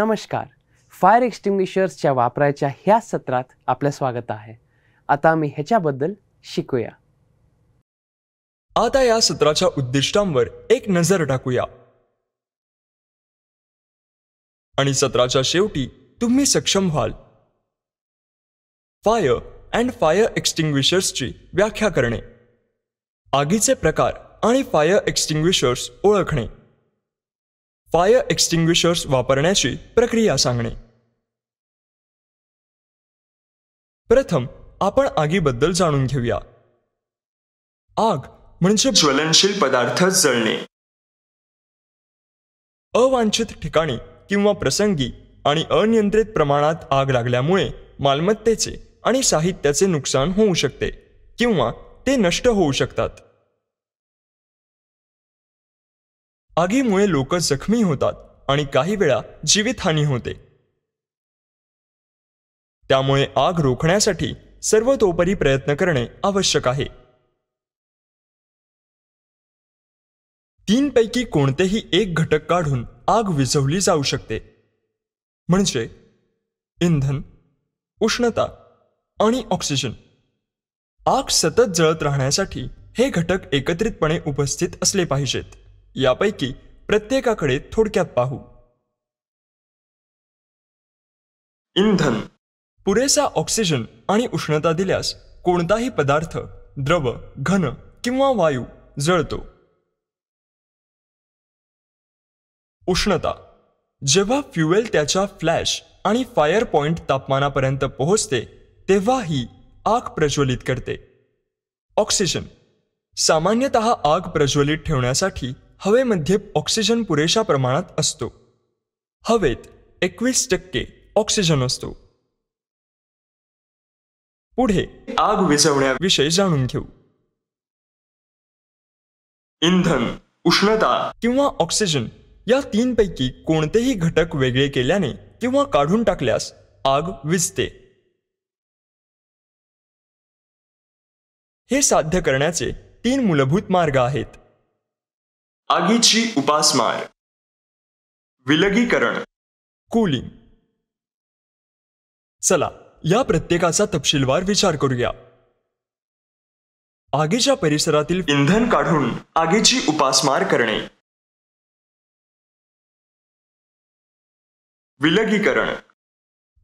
नमस्कार. फायर एक्सटिंग्विशर्सच्या वापराच्या ह्या सत्रात आपलं स्वागत आहे. आता आम्ही ह्याच्याबद्दल शिकूया. आता या सत्राच्या उद्दिष्टांवर एक नजर टाकूया आणि सत्राच्या शेवटी तुम्ही सक्षम व्हाल. फायर अँड फायर एक्सटिंग्विशर्सची व्याख्या करणे, आगीचे प्रकार आणि फायर एक्सटिंग्विशर्स ओळखणे, फायर एक्सटिंग्विशर्स वापरण्याची प्रक्रिया सांगणे. प्रथम आपण आगीबद्दल जाणून घेऊया. आग म्हणजे ज्वलनशील पदार्थ जळणे. अवांछित ठिकाणी किंवा प्रसंगी आणि अनियंत्रित प्रमाणात आग लागल्यामुळे मालमत्तेचे आणि साहित्याचे नुकसान होऊ शकते किंवा ते नष्ट होऊ शकतात. आगीमुळे लोक जखमी होतात आणि काही वेळा जीवितहानी होते. त्यामुळे आग रोखण्यासाठी सर्वतोपरी प्रयत्न करणे आवश्यक आहे. तीनपैकी कोणतेही एक घटक काढून आग विझवली जाऊ शकते, म्हणजे इंधन, उष्णता आणि ऑक्सिजन. आग सतत जळत राहण्यासाठी हे घटक एकत्रितपणे उपस्थित असले पाहिजेत. यापैकी प्रत्येकाकडे थोडक्यात पाहू. इंधन. पुरेसा ऑक्सिजन आणि उष्णता दिल्यास कोणताही पदार्थ, द्रव, घन किंवा वायू जळतो. उष्णता. जेव्हा फ्युएल त्याच्या फ्लॅश आणि फायर पॉइंट तापमानापर्यंत पोहोचते तेव्हा ही आग प्रज्वलित करते. ऑक्सिजन. सामान्यतः आग प्रज्वलित ठेवण्यासाठी हवेमध्ये ऑक्सिजन पुरेशा प्रमाणात असतो. हवेत 21% ऑक्सिजन असतो. पुढे आग विझवण्याविषयी जाणून घेऊ. इंधन, उष्णता किंवा ऑक्सिजन या तीनपैकी कोणतेही घटक वेगळे केल्याने किंवा काढून टाकल्यास आग विझते. हे साध्य करण्याचे 3 मूलभूत मार्ग आहेत. आगीची उपासमार, विलगीकरण, कूलिंग. चला या प्रत्येकाचा तपशीलवार विचार करूया. आगीच्या परिसरातील इंधन काढून आगीची उपासमार करणे. विलगीकरण.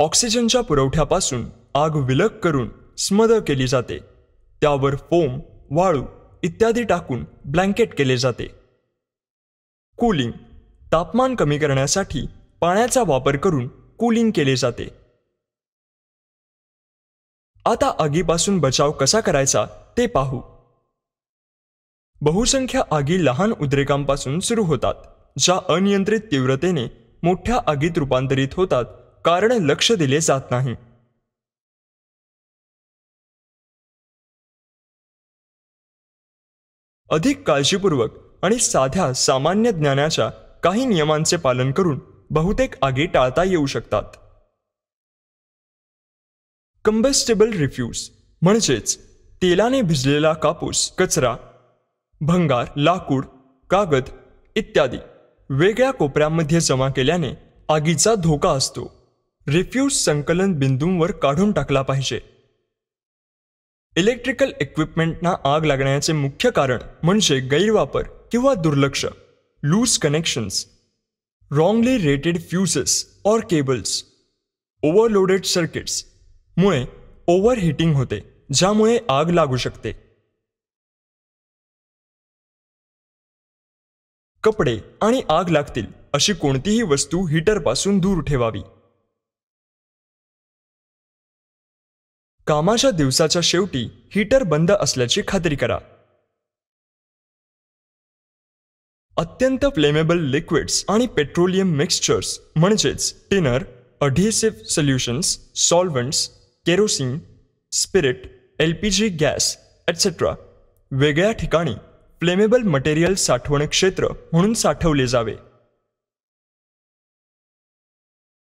ऑक्सिजनच्या पुरवठ्यापासून आग विलग करून स्मदर केली जाते. त्यावर फोम, वाळू इत्यादी टाकून ब्लँकेट केले जाते. कूलिंग. तापमान कमी करण्यासाठी पाण्याचा वापर करून कूलिंग केले जाते. आता आगीपासून बचाव कसा करायचा ते पाहू. बहुसंख्य आगी लहान उद्रेकांपासून सुरू होतात, ज्या अनियंत्रित तीव्रतेने मोठ्या आगीत रूपांतरित होतात कारण लक्ष दिले जात नाही. अधिक काळजीपूर्वक आणि साध्या सामान्य ज्ञानाच्या काही नियमांचे पालन करून बहुतेक आगी टाळता येऊ शकतात. कंबस्टेबल रिफ्यूज म्हणजेच तेलाने भिजलेला कापूस, कचरा, भंगार, लाकूड, कागद इत्यादी वेगळ्या कोपऱ्यांमध्ये जमा केल्याने आगीचा धोका असतो. रिफ्यूज संकलन बिंदूंवर काढून टाकला पाहिजे. इलेक्ट्रिकल इक्विपमेंटना आग लागण्याचे मुख्य कारण म्हणजे गैरवापर किंवा दुर्लक्ष, loose connections, wrongly rated fuses और केबल्स, ओव्हरलोडेड सर्किट्स मुळे ओव्हरहीटिंग होते, ज्यामुळे आग लागू शकते. कपडे आणि आग लागतील अशी कोणतीही वस्तू हीटरपासून दूर ठेवावी. कामाच्या दिवसाच्या शेवटी हीटर बंद असल्याची खात्री करा. अत्यंत फ्लेमेबल लिक्विड्स आणि पेट्रोलियम मिक्सचर्स म्हणजेच thinner, adhesive solutions, solvents, kerosene, spirit, LPG gas etcetera वेगळ्या ठिकाणी फ्लेमेबल मटेरियल साठवण क्षेत्र म्हणून साठवले जावे.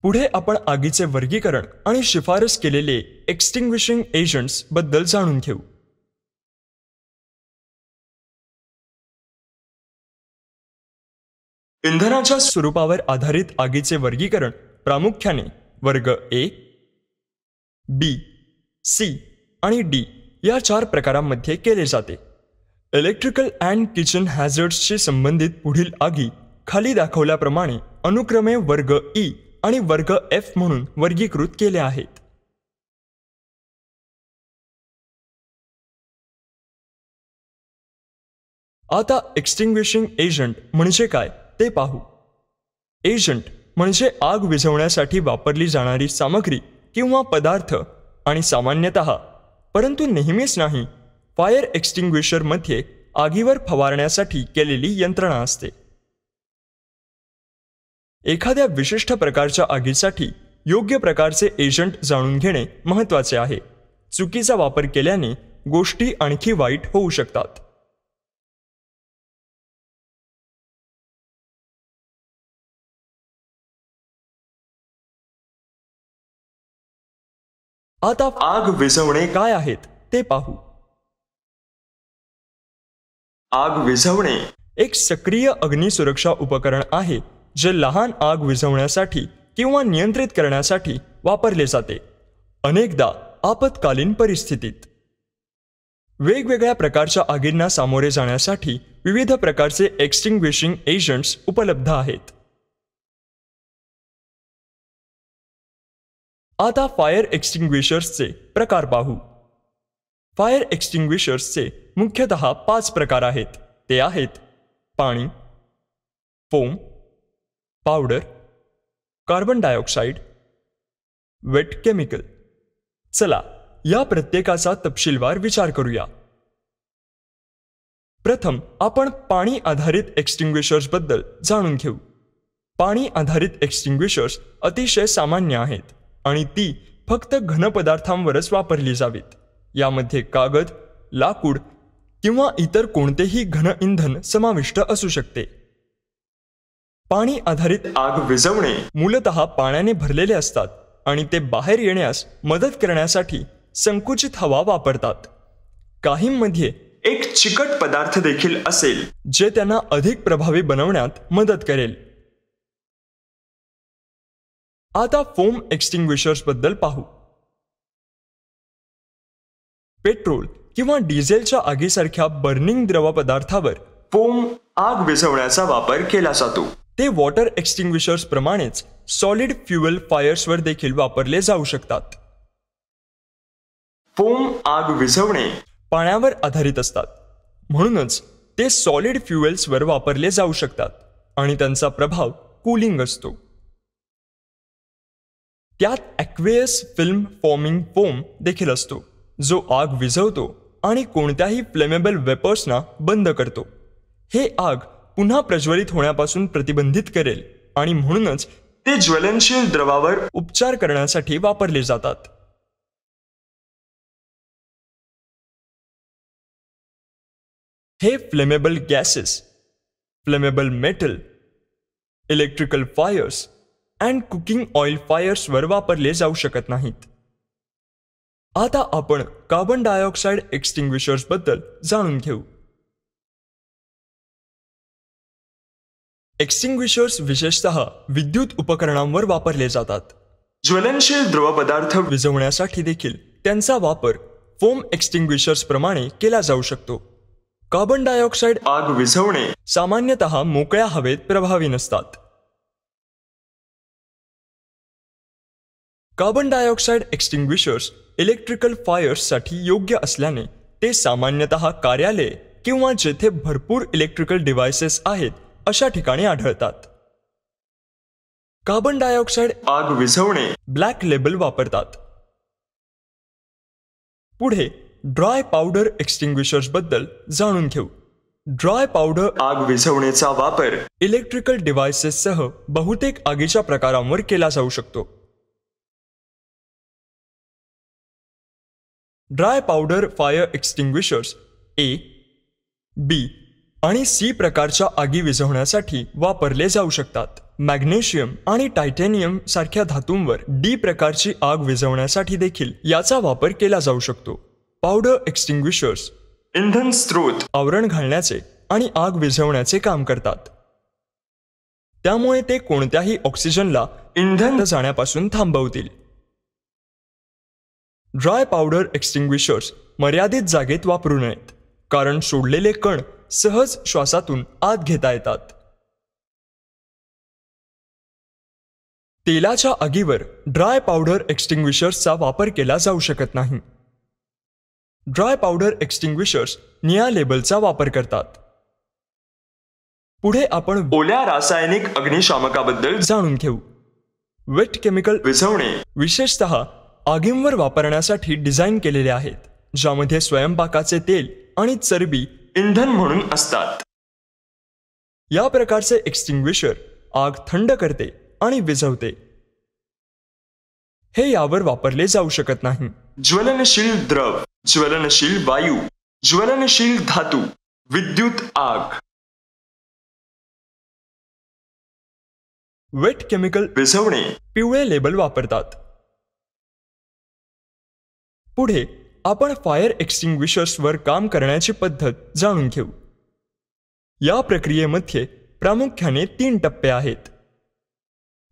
पुढे आपण आगीचे वर्गीकरण आणि शिफारस केलेले एक्सटिंग्विशिंग एजंट्स बद्दल जाणून घेऊ. इंधनाच्या स्वरूपावर आधारित आगीचे वर्गीकरण प्रामुख्याने वर्ग ए, बी, सी आणि डी या 4 प्रकारांमध्ये केले जाते. इलेक्ट्रिकल अँड किचन हॅझर्ड्सशी संबंधित पुढील आगी खाली दाखवल्याप्रमाणे अनुक्रमे वर्ग ई आणि वर्ग एफ म्हणून वर्गीकृत केले आहेत. आता एक्सटिंग्विशिंग एजंट म्हणजे काय ते पाहू. एजंट म्हणजे आग विझवण्यासाठी वापरली जाणारी सामग्री किंवा पदार्थ आणि सामान्यतः, परंतु नेहमीच नाही, फायर एक्सटिंग्विशरमध्ये आगीवर फवारण्यासाठी केलेली यंत्रणा असते. एखाद्या विशिष्ट प्रकारच्या आगीसाठी योग्य प्रकारचे एजंट जाणून घेणे महत्त्वाचे आहे. चुकीचा वापर केल्याने गोष्टी आणखी वाईट होऊ शकतात. आता आग विझवणे काय आहेत ते पाहू. आग विझवणे एक सक्रिय अग्निसुरक्षा उपकरण आहे जे लहान आग विझवण्यासाठी किंवा नियंत्रित करण्यासाठी वापरले जाते, अनेकदा आपत्कालीन परिस्थितीत. वेगवेगळ्या प्रकारच्या आगींना सामोरे जाण्यासाठी विविध प्रकारचे एक्सटिंग्विशिंग एजंट्स उपलब्ध आहेत. आता फायर एक्सटिंग्विशर्सचे प्रकार पाहू. फायर एक्सटिंग्विशर्सचे मुख्यतः 5 प्रकार आहेत. ते आहेत पाणी, foam, powder, carbon dioxide, weight chemical. चला या प्रत्येकाचा तपशीलवार विचार करूया. प्रथम आपण पाणी आधारित एक्सटिंग्विशर्सबद्दल जाणून घेऊ. पाणी आधारित एक्सटिंग्विशर्स अतिशय सामान्य आहेत आणि ती फक्त घनपदार्थांवरच वापरली जावीत. यामध्ये कागद, लाकूड किंवा इतर कोणतेही घन इंधन समाविष्ट असू शकते. पाणी आधारित आग विझवणे मूलतः पाण्याने भरलेले असतात आणि ते बाहेर येण्यास मदत करण्यासाठी संकुचित हवा वापरतात. काहींमध्ये एक चिकट पदार्थ देखील असेल जे त्यांना अधिक प्रभावी बनवण्यात मदत करेल. आता फोम एक्सटिंग्विशर्सबद्दल पाहू. पेट्रोल किंवा डिझेलच्या आगीसारख्या बर्निंग द्रव पदार्थावर फोम आग विझवण्याचा वापर केला जातो. ते वॉटर एक्सटिंग्विशर्स प्रमाणेच सॉलिड फ्युएल फायर्सवर देखील वापरले जाऊ शकतात. फोम आग विझवणे पाण्यावर आधारित असतात, म्हणूनच ते सॉलिड फ्युएल्सवर वापरले जाऊ शकतात आणि त्यांचा प्रभाव कूलिंग असतो. त्यात ॲक्वेयस फिल्म फॉर्मिंग फोम देखील असतो, जो आग विझवतो आणि कोणत्याही फ्लेमेबल वेपर्सना बंद करतो. हे आग पुन्हा प्रज्वलित होण्यापासून प्रतिबंधित करेल आणि म्हणूनच ते ज्वलनशील द्रवावर उपचार करण्यासाठी वापरले जातात. हे flammable gases, flammable metal, electrical fires and cooking oil फायर्सवर वापरले जाऊ शकत नाहीत. आता आपण कार्बन डायऑक्साईड एक्सटिंग्विशर्सबद्दल जाणून घेऊ. एक्सटिंग्विशर्स विशेषतः विद्युत उपकरणांवर वापरले जातात. ज्वलनशील द्रवपदार्थ विझवण्यासाठी देखील त्यांचा वापर फोम एक्सटिंग्विशर्स प्रमाणे केला जाऊ शकतो. कार्बन डायऑक्साईड आग विझवणे सामान्यतः मोकळ्या हवेत प्रभावी नसतात. कार्बन डायऑक्साईड एक्सटिंग्विशर्स इलेक्ट्रिकल फायर्ससाठी योग्य असल्याने ते सामान्यतः कार्यालये किंवा जेथे भरपूर इलेक्ट्रिकल डिव्हायसेस आहेत अशा ठिकाणी आढळतात. कार्बन डायऑक्साईड आग विझवणे ब्लॅक लेबल वापरतात. पुढे ड्राय पावडर एक्सटिंग्विशर्सबद्दल जाणून घेऊ. ड्राय पावडर आग विझवण्याचा वापर इलेक्ट्रिकल डिव्हायसेससह बहुतेक आगीच्या प्रकारांवर केला जाऊ शकतो. ड्राय पावडर फायर एक्सटिंग्विशर्स ए, बी आणि सी प्रकारच्या आगी विझवण्यासाठी वापरले जाऊ शकतात. मॅग्नेशियम आणि टायटॅनियम सारख्या धातूंवर डी प्रकारची आग विझवण्यासाठी देखील याचा वापर केला जाऊ शकतो. पावडर एक्सटिंग्विशर्स इंधन स्रोत आवरण घालण्याचे आणि आग विझवण्याचे काम करतात. त्यामुळे ते कोणत्याही ऑक्सिजनला इंधन जाण्यापासून थांबवतील. ड्राय पावडर एक्सटिंग्विशर्स मर्यादित जागेत वापरू नयेत, कारण सोडलेले कण सहज श्वासातून आत घेता येतात. तेलाच्या आगीवर ड्राय पावडर एक्सटिंग्विशर्सचा वापर केला जाऊ शकत नाही. ड्राय पावडर एक्सटिंग्विशर्स निळ्या लेबलचा वापर करतात. पुढे आपण ओल्या रासायनिक अग्निशामकाबद्दल जाणून घेऊ. वेट केमिकल विझवणे विशेषतः आगींवर वापरण्यासाठी डिझाईन केलेले आहेत, ज्यामध्ये स्वयंपाकाचे तेल आणि चरबी इंधन म्हणून असतात. या प्रकारचे एक्सटिंग्विशर आग थंड करते आणि विझवते. हे यावर वापरले जाऊ शकत नाही. ज्वलनशील द्रव, ज्वलनशील वायू, ज्वलनशील धातू, विद्युत आग. वेट केमिकल विझवणे पिवळे लेबल वापरतात. पुढे आपण फायर एक्सटिंग्विशर्सवर काम करण्याची पद्धत जाणून घेऊ. या प्रक्रियेमध्ये प्रामुख्याने 3 टप्पे आहेत.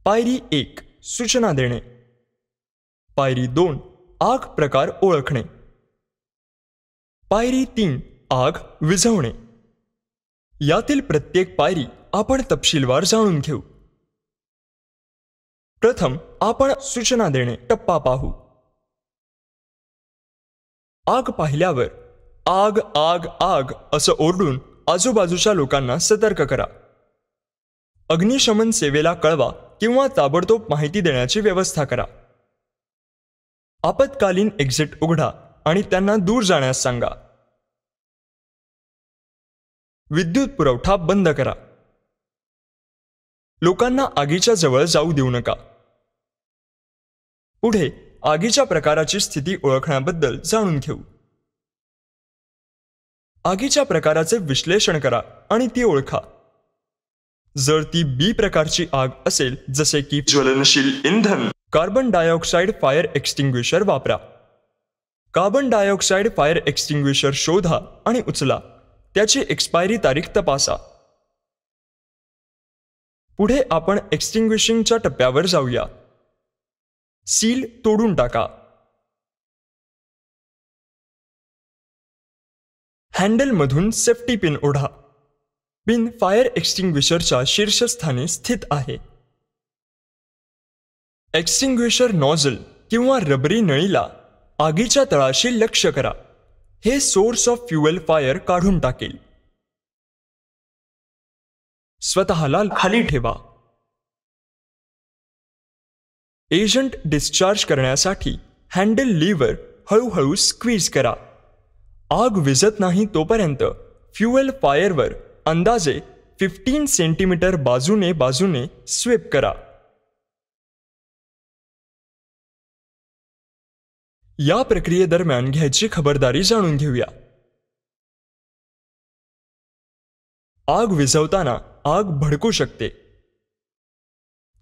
पायरी 1 सूचना देणे. पायरी 2 आग प्रकार ओळखणे. पायरी 3 आग विझवणे. यातील प्रत्येक पायरी आपण तपशीलवार जाणून घेऊ. प्रथम आपण सूचना देणे टप्पा पाहू. आग पाहिल्यावर आग आग आग असं ओरडून आजूबाजूच्या लोकांना सतर्क करा. अग्निशमन सेवेला कळवा किंवा ताबडतोब माहिती देण्याची व्यवस्था करा. आपत्कालीन एक्झिट उघडा आणि त्यांना दूर जाण्यास सांगा. विद्युत पुरवठा बंद करा. लोकांना आगीच्या जवळ जाऊ देऊ नका. पुढे आगीच्या प्रकाराची स्थिती ओळखण्याबद्दल जाणून घेऊ. आगीच्या प्रकाराचे विश्लेषण करा आणि ती ओळखा. जर ती बी प्रकारची आग असेल, जसे की ज्वलनशील इंधन, कार्बन डायऑक्साइड फायर एक्सटिंग्विशर वापरा. कार्बन डायऑक्साइड फायर एक्सटिंग्विशर शोधा आणि उचला. त्याची एक्सपायरी तारीख तपासा. पुढे आपण एक्सटिंग्विशिंगच्या टप्प्यावर जाऊया. सील तोडून टाका. हँडलमधून सेफ्टी पिन ओढा. पिन फायर एक्सटिंग्विशरच्या शीर्षस्थानी स्थित आहे. एक्सटिंग्विशर नॉझल किंवा रबरी नळीला आगीच्या तळाशी लक्ष करा. हे सोर्स ऑफ फ्युएल फायर काढून टाकेल. स्वतःला खाली ठेवा. एजंट डिस्चार्ज करण्यासाठी हँडल लीव्हर हळूहळू स्क्वीज करा. आग विझत नाही तोपर्यंत फ्युएल फायरवर अंदाजे 15 सेंटीमीटर बाजूने बाजूने स्वीप करा. या प्रक्रियेदरम्यान घ्यायची खबरदारी जाणून घेऊया. आग विझवताना आग भडकू शकते.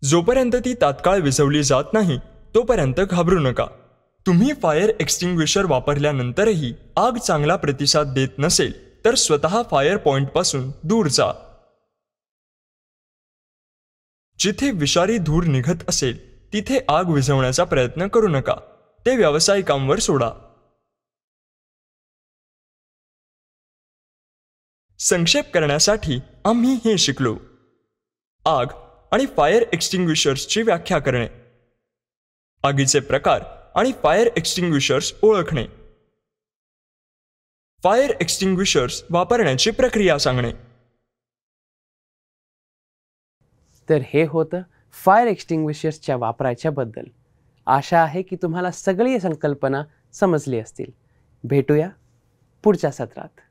जोपर्यंत ती तात्काळ विझवली जात नाही तोपर्यंत घाबरू नका. तुम्ही फायर एक्सटिंग्विशर वापरल्यानंतरही आग चांगला प्रतिसाद देत नसेल तर स्वतः फायर पॉइंटपासून दूर जा. जिथे विषारी धूर निघत असेल तिथे आग विझवण्याचा प्रयत्न करू नका. ते व्यावसायिकांवर सोडा. संक्षेप करण्यासाठी आम्ही हे शिकलो. आग आणि फायर एक्सटिंग्विशर्सची व्याख्या करणे, आगीचे प्रकार आणि फायर एक्सटिंग्विशर्स ओळखणे, फायर एक्सटिंग्विशर्स वापरण्याची प्रक्रिया सांगणे. तर हे होतं फायर एक्सटिंग्विशर्सच्या वापराच्या बद्दल. आशा आहे की तुम्हाला सगळी संकल्पना समजली असतील. भेटूया पुढच्या सत्रात.